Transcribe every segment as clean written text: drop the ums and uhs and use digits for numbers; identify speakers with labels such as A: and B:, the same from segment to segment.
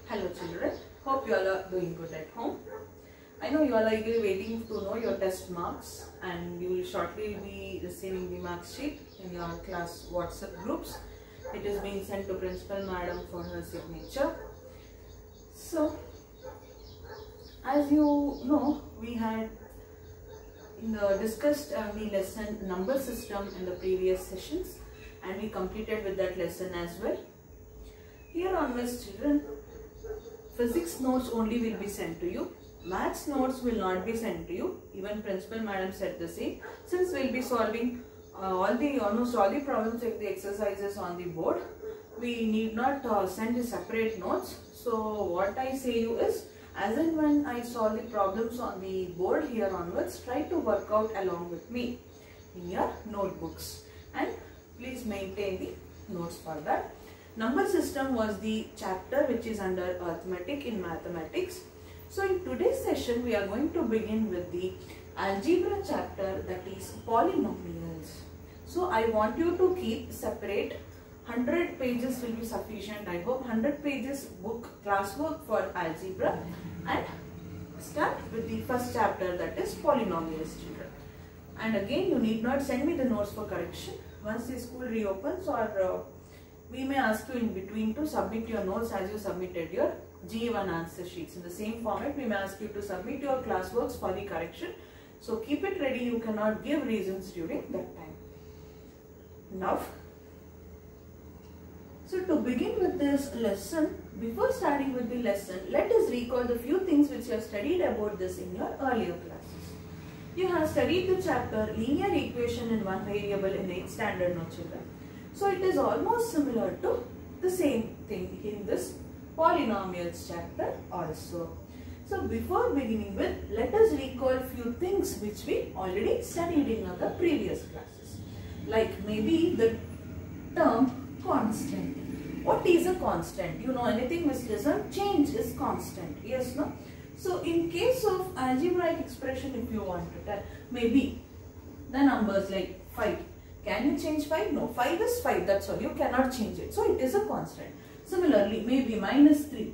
A: Hello children, hope you all are doing good at home. I know you all are eagerly waiting to know your test marks and you will shortly be receiving the mark sheet in your class WhatsApp groups. It is being sent to Principal Madam for her signature. So, as you know, we had discussed the lesson number system in the previous sessions and we completed with that lesson as well. Here onwards children, physics notes only will be sent to you. Maths notes will not be sent to you. Even Principal Madam said the same. Since we will be solving almost all the problems of the exercises on the board, we need not send the separate notes. So what I say you is, as and when I solve the problems on the board here onwards, try to work out along with me in your notebooks and please maintain the notes for that. Number system was the chapter which is under arithmetic in mathematics. So in today's session we are going to begin with the algebra chapter, that is polynomials. So I want you to keep separate. 100 pages will be sufficient. I hope 100 pages book classwork for algebra and start with the first chapter, that is polynomials children. And again you need not send me the notes for correction. Once the school reopens, or we may ask you in between to submit your notes as you submitted your GA1 answer sheets. In the same format, we may ask you to submit your classworks for the correction. So keep it ready, you cannot give reasons during that time. Now, so to begin with this lesson, before starting with the lesson, let us recall the few things which you have studied about this in your earlier classes. You have studied the chapter linear equation in one variable in 8th standard, no children. So it is almost similar to the same thing in this polynomials chapter also. So before beginning with, let us recall few things which we already studied in other previous classes. Like maybe the term constant. What is a constant? You know anything, Miss Listen? Change is constant. Yes, no? So in case of algebraic expression, if you want to tell, maybe the numbers like 5. Can you change 5? No, 5 is 5, that's all. You cannot change it. So it is a constant. Similarly, maybe minus 3.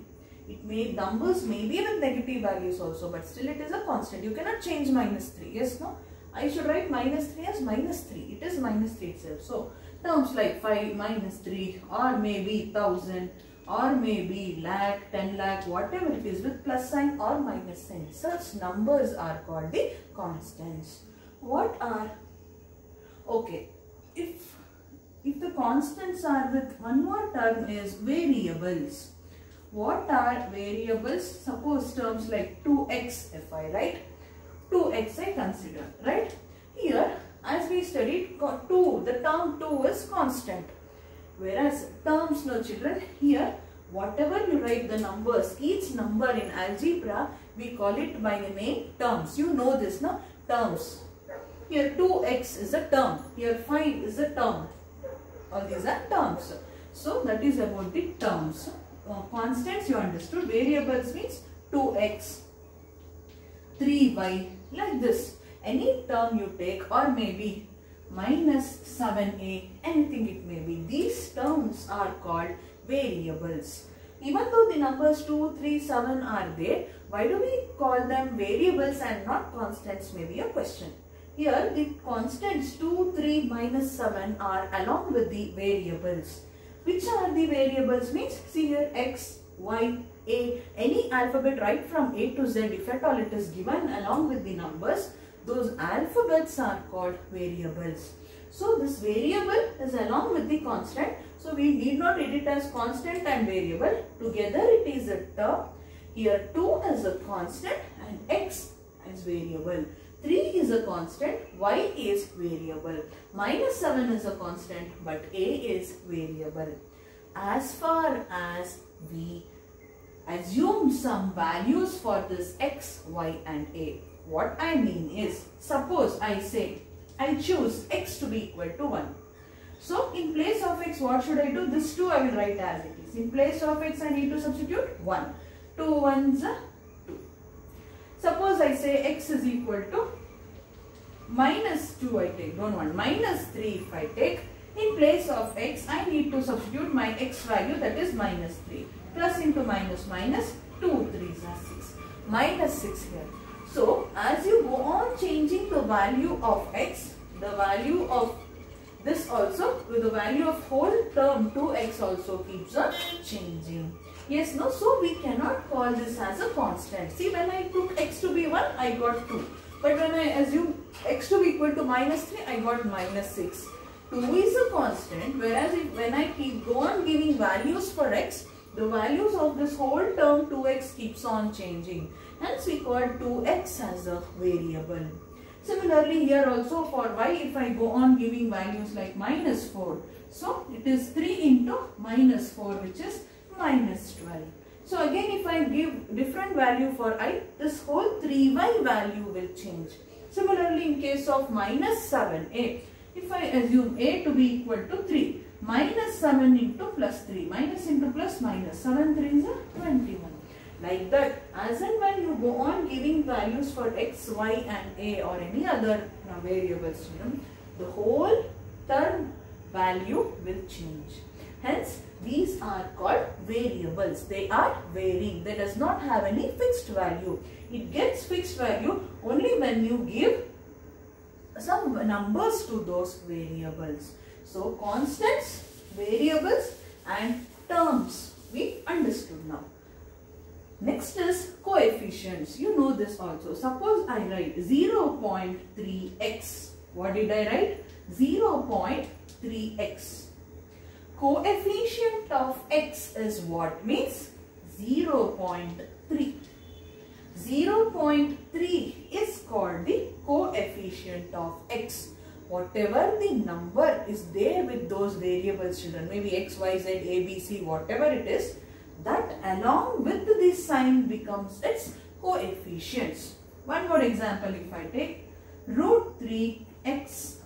A: Numbers may be with negative values also, but still it is a constant. You cannot change minus 3. Yes, no? I should write minus 3 as minus 3. It is minus 3 itself. So terms like 5 minus 3, or maybe 1000, or maybe lakh, 10 lakh, whatever it is with plus sign or minus sign. Such numbers are called the constants. What are... Okay. If the constants are with one more term is variables. What are variables? Suppose terms like 2x if I write. 2x I consider, right? Here as we studied 2, the term 2 is constant. Whereas terms, no children, here whatever you write the numbers, each number in algebra we call it by the name terms. You know this, no? Terms. Here 2x is a term, here 5 is a term. All these are terms. So that is about the terms. Constants you understood. Variables means 2x, 3y, like this. Any term you take, or maybe minus 7a, anything it may be. These terms are called variables. Even though the numbers 2, 3, 7 are there, why do we call them variables and not constants, may be a question. Here the constants 2, 3, minus 7 are along with the variables. Which are the variables means, see here x, y, a, any alphabet right from a to z, if at all it is given along with the numbers, those alphabets are called variables. So this variable is along with the constant. So we need not read it as constant and variable. Together it is a term. Here 2 is a constant and x is variable. 3 is a constant, y is variable. Minus 7 is a constant, but a is variable. As far as we assume some values for this x, y and a, what I mean is, suppose I say, I choose x to be equal to 1. So in place of x, what should I do? This 2 I will write as it is. In place of x, I need to substitute 1. 2 1s are 2. Suppose I say x is equal to minus 2 I take, don't want, minus 3 if I take, in place of x I need to substitute my x value, that is minus 3. Plus into minus, minus 2 3s are 6. Minus 6 here. So as you go on changing the value of x, the value of this also, with the value of whole term 2x also keeps on changing. Yes, no, so we cannot call this as a constant. See, when I took x to be 1, I got 2. But when I assume x to be equal to minus 3, I got minus 6. 2 is a constant, whereas when I go on giving values for x, the values of this whole term 2x keeps on changing. Hence we call 2x as a variable. Similarly here also for y, if I go on giving values like minus 4, so it is 3 into minus 4, which is minus 12. So again if I give different value for I, this whole 3y value will change. Similarly in case of minus 7a, if I assume a to be equal to 3, minus 7 into plus 3, minus into plus minus, 7 3s are 21. Like that, as and when you go on giving values for x, y and a or any other variables, the whole term value will change. Hence, these are called variables. They are varying. They does not have any fixed value. It gets fixed value only when you give some numbers to those variables. So, constants, variables and terms we understood now. Next is coefficients. You know this also. Suppose I write 0.3x. What did I write? 0.3x. Coefficient of x is what? Means 0.3. 0.3 is called the coefficient of x. Whatever the number is there with those variables, children, maybe x, y, z, a, b, c, whatever it is, that along with this sign becomes its coefficients. One more example, if I take root 3x.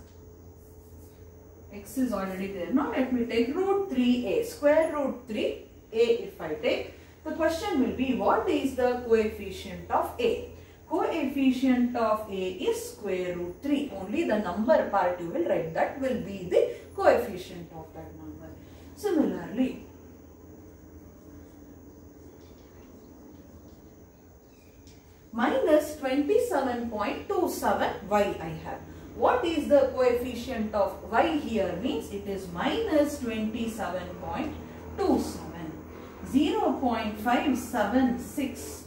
A: X is already there. Now let me take root 3a, square root 3a if I take. The question will be, what is the coefficient of a? Coefficient of a is square root 3. Only the number part you will write. That will be the coefficient of that number. Similarly, minus 27.27 y I have. What is the coefficient of y here? Means it is minus 27.27. 0.576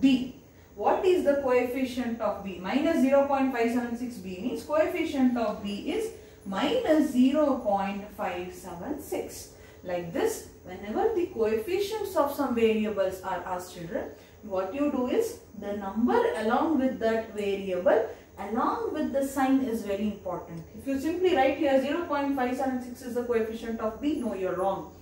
A: b. What is the coefficient of b? Minus 0.576 b means coefficient of b is minus 0.576. Like this, whenever the coefficients of some variables are asked, children, what you do is the number along with that variable along with the sign is very important. If you simply write here 0.576 is the coefficient of b, no, you are wrong.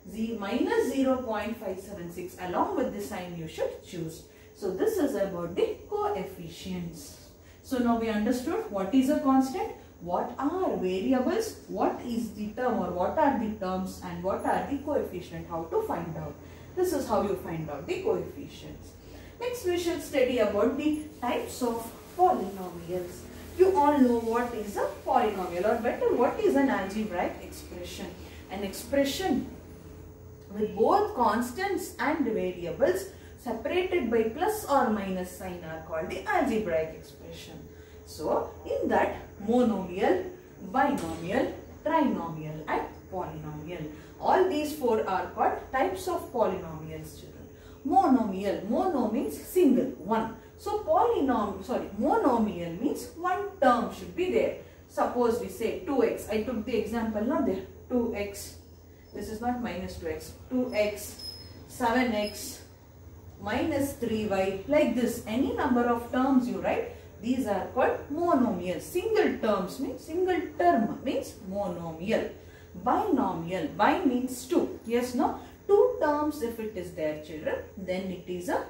A: Minus 0.576 along with the sign you should choose. So this is about the coefficients. So now we understood what is a constant, what are variables, what is the term or what are the terms and what are the coefficient, how to find out. This is how you find out the coefficients. Next we should study about the types of polynomials. You all know what is a polynomial, or better what is an algebraic expression. An expression with both constants and variables separated by plus or minus sign are called the algebraic expression. So in that, monomial, binomial, trinomial and polynomial. All these four are called types of polynomials, children. Monomial, mono means single, one. So monomial means one term should be there. Suppose we say 2x. I took the example now there. 2x. This is not minus 2x. 2x, 7x, minus 3y. Like this. Any number of terms you write. These are called monomial. Single terms means single term means monomial. Binomial. Bi means two. Yes, no? Two terms if it is there, children. Then it is a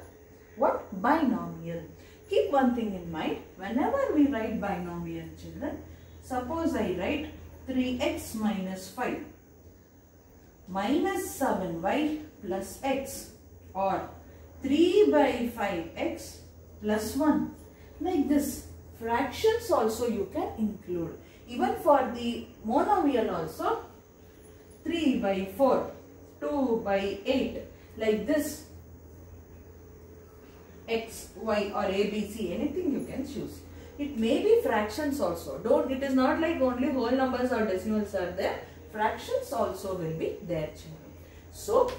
A: what? Binomial. Keep one thing in mind. Whenever we write binomial, children, suppose I write 3x minus 5 minus 7y plus x, or 3 by 5x plus 1. Like this. Fractions also you can include. Even for the monomial also, 3 by 4 2 by 8 like this. X, Y or A, B, C, anything you can choose. It may be fractions also. It is not like only whole numbers or decimals are there. Fractions also will be there, children. So,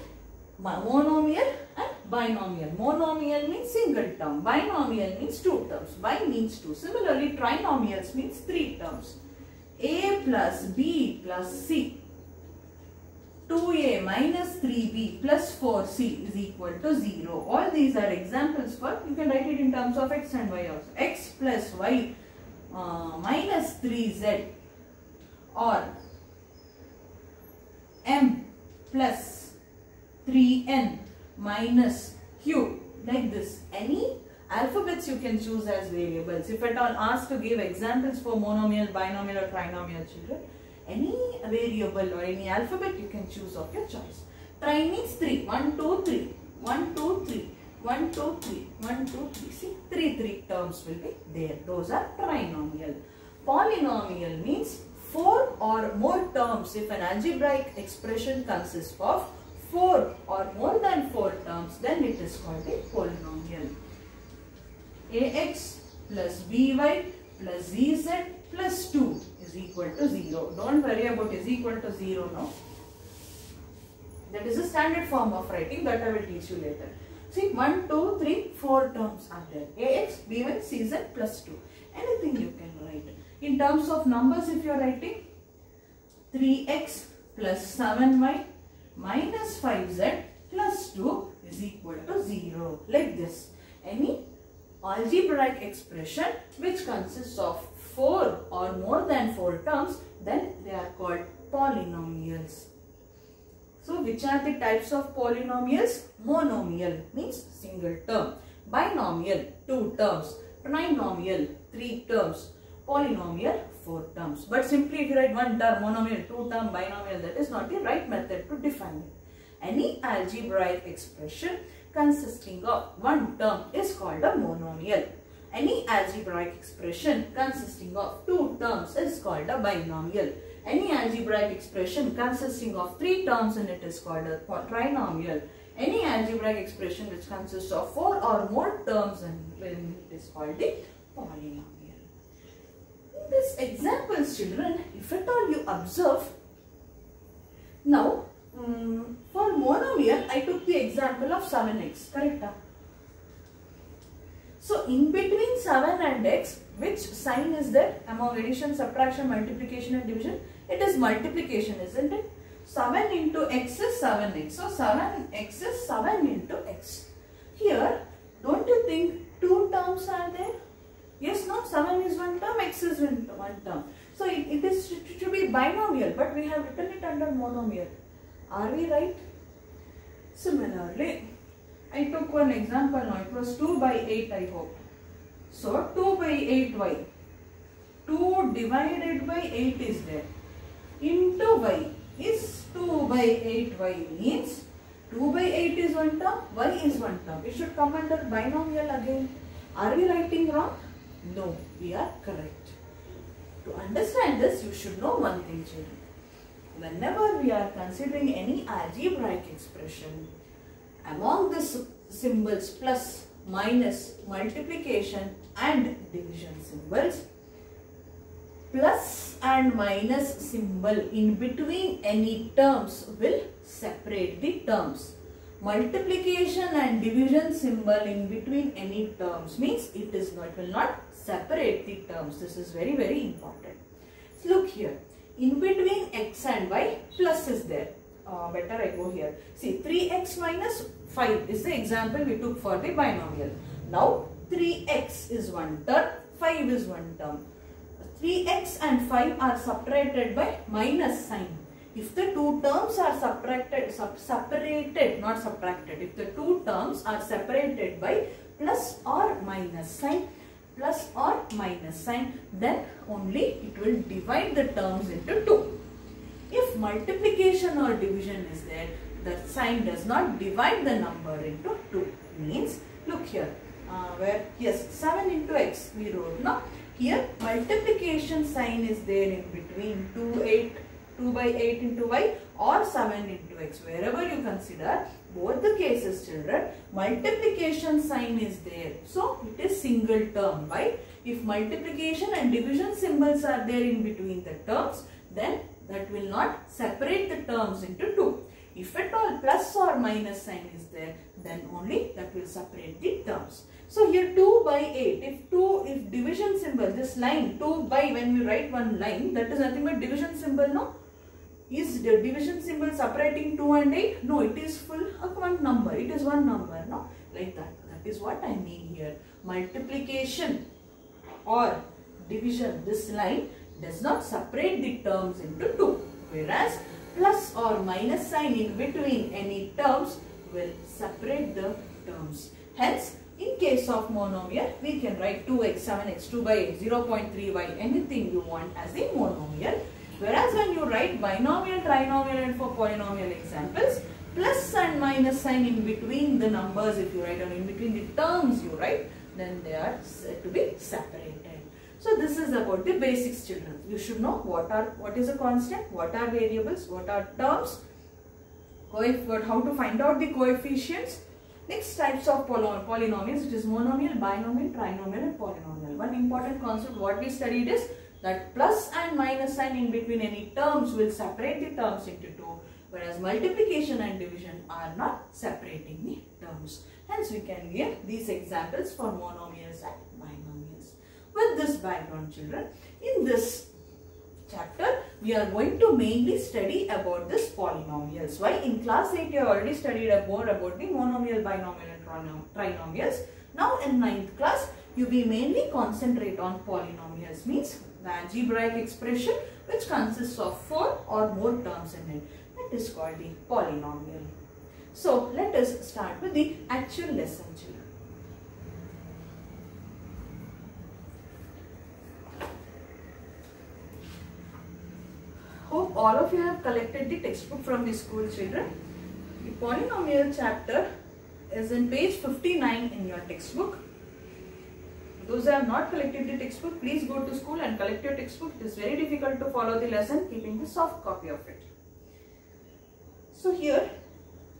A: monomial and binomial. Monomial means single term. Binomial means two terms. Bi means two. Similarly, trinomials means three terms. A plus B plus C. 2A minus 3B plus 4C is equal to 0. All these are examples for, you can write it in terms of X and Y also. X plus Y minus 3Z or M plus 3N minus Q, like this. Any alphabets you can choose as variables. If at all asked to give examples for monomial, binomial or trinomial, children, any variable or any alphabet you can choose of your choice. Tri means 3. 1, 2, 3. 1, 2, 3. 1, 2, 3. 1, 2, 3. See, three terms will be there. Those are trinomial. Polynomial means 4 or more terms. If an algebraic expression consists of 4 or more than 4 terms, then it is called a polynomial. Ax plus by plus zz plus 2 is equal to 0. Don't worry about is equal to 0 now. That is a standard form of writing that I will teach you later. See, 1, 2, 3, 4 terms are there. Ax, by, cz plus 2. Anything you can write. In terms of numbers, if you are writing 3x plus 7y minus 5z plus 2 is equal to 0. Like this. Any algebraic expression which consists of 4 or more than 4 terms, then they are called polynomials. So, which are the types of polynomials? Monomial means single term. Binomial, 2 terms. Trinomial, 3 terms. Polynomial, 4 terms. But simply if you write one term, monomial, 2 term, binomial, that is not the right method to define it. Any algebraic expression consisting of one term is called a monomial. Any algebraic expression consisting of 2 terms is called a binomial. Any algebraic expression consisting of 3 terms and it is called a trinomial. Any algebraic expression which consists of 4 or more terms and it is called the polynomial. In this examples, children, if at all you observe, now for monomial I took the example of 7x, correct? So, in between 7 and x, which sign is there among addition, subtraction, multiplication and division? It is multiplication, isn't it? 7 into x is 7x. So, 7x is 7 into x. Here, don't you think 2 terms are there? Yes, no, 7 is one term, x is one term. So, it should be binomial, but we have written it under monomial. Are we right? Similarly, I took one example now. It was 2 by 8, I hope. So, 2 by 8y. 2 divided by 8 is there. Into y is 2 by 8y means 2 by 8 is one term, y is one term. It should come under binomial again. Are we writing wrong? No, we are correct. To understand this, you should know one thing, children. Whenever we are considering any algebraic expression, among the symbols plus, minus, multiplication and division symbols, plus and minus symbol in between any terms will separate the terms. Multiplication and division symbol in between any terms means it will not separate the terms. This is very, very important. So look here. In between x and y, plus is there. Better I go here. See, 3x minus 5 is the example we took for the binomial. Now, 3x is one term, 5 is one term. 3x and 5 are separated by minus sign. If the two terms are separated, not subtracted. If the two terms are separated by plus or minus sign, then only it will divide the terms into 2. If multiplication or division is there, the sign does not divide the number into 2. Means, look here, yes, 7 into x we wrote. Now, here multiplication sign is there in between 2, 8, 2 by 8 into y or 7 into x. Wherever you consider, both the cases children, multiplication sign is there. So it is single term. Why? If multiplication and division symbols are there in between the terms, then that will not separate the terms into two. If at all plus or minus sign is there, then only that will separate the terms. So here 2 by 8, if division symbol, this line 2 by, when we write one line, that is nothing but division symbol, no? Is the division symbol separating 2 and 8? No, it is full of one number. It is one number, no? Like that. That is what I mean here. Multiplication or division, this line does not separate the terms into two. Whereas plus or minus sign in between any terms will separate the terms. Hence, in case of monomial, we can write 2x, 7x, 2 by 8, 0.3y, anything you want as a monomial. Whereas when you write binomial, trinomial and for polynomial examples, plus and minus sign in between the numbers, if you write, or in between the terms you write, then they are said to be separated. So this is about the basics children. You should know what is a constant, what are variables, what are terms, how to find out the coefficients. Next types of polynomials, it is monomial, binomial, trinomial and polynomial. One important concept what we studied is that plus and minus sign in between any terms will separate the terms into two, whereas multiplication and division are not separating the terms. Hence we can give these examples for monomials and binomials. With this background children, in this chapter we are going to mainly study about this polynomials. Why? In class 8 you have already studied more about the monomial, binomial and trinomials. Now in 9th class you will mainly concentrate on polynomials, means the algebraic expression which consists of 4 or more terms in it. That is called the polynomial. So let us start with the actual lesson children. Hope all of you have collected the textbook from the school children. The polynomial chapter is in page 59 in your textbook. Those who have not collected the textbook, please go to school and collect your textbook. It is very difficult to follow the lesson keeping the soft copy of it. So here,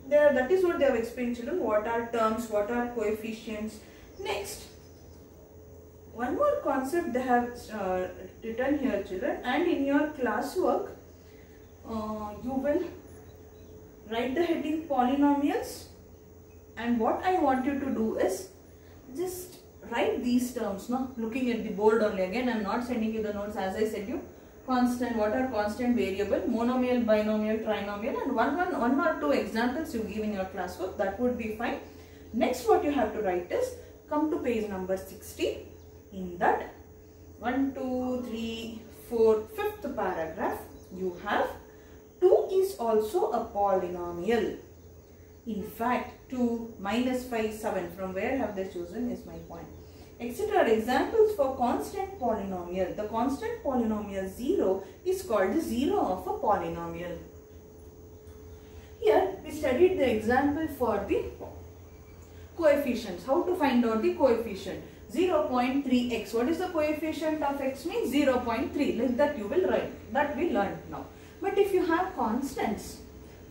A: that is what they have explained children. What are terms, what are coefficients. Next, one more concept they have written here children, and in your classwork, you will write the heading polynomials, and what I want you to do is just write these terms, no? Looking at the board only. Again, I am not sending you the notes. As I said you, constant, what are constant, variable, monomial, binomial, trinomial, and one or two examples you give in your classwork, that would be fine. Next what you have to write is, come to page number 60. In that 1, 2, 3, 4, 5th paragraph, you have 2 is also a polynomial. In fact, 2, minus 5, 7, from where have they chosen is my point. Etc. Examples for constant polynomial. The constant polynomial 0 is called the 0 of a polynomial. Here we studied the example for the coefficients. How to find out the coefficient? 0.3x. What is the coefficient of x? Means 0.3. Like that you will write. That we learned now. But if you have constants,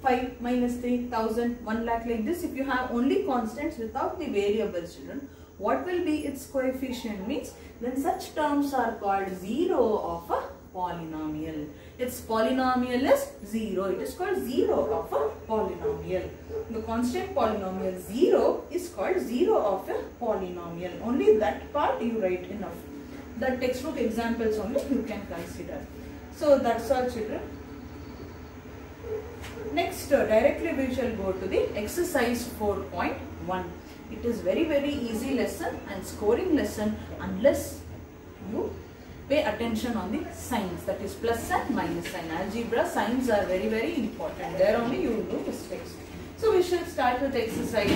A: 5, minus 3, 1000, 1 lakh, like this, if you have only constants without the variables children, what will be its coefficient? Means then such terms are called 0 of a polynomial. Its polynomial is 0. It is called 0 of a polynomial. The constant polynomial 0 is called 0 of a polynomial. Only that part you write enough. The textbook examples only you can consider. So that's all children. Next, directly we shall go to the exercise 4.1. It is very easy lesson and scoring lesson unless you pay attention on the signs, that is plus and minus sign. Algebra signs are very important. There only you will do mistakes. So we shall start with exercise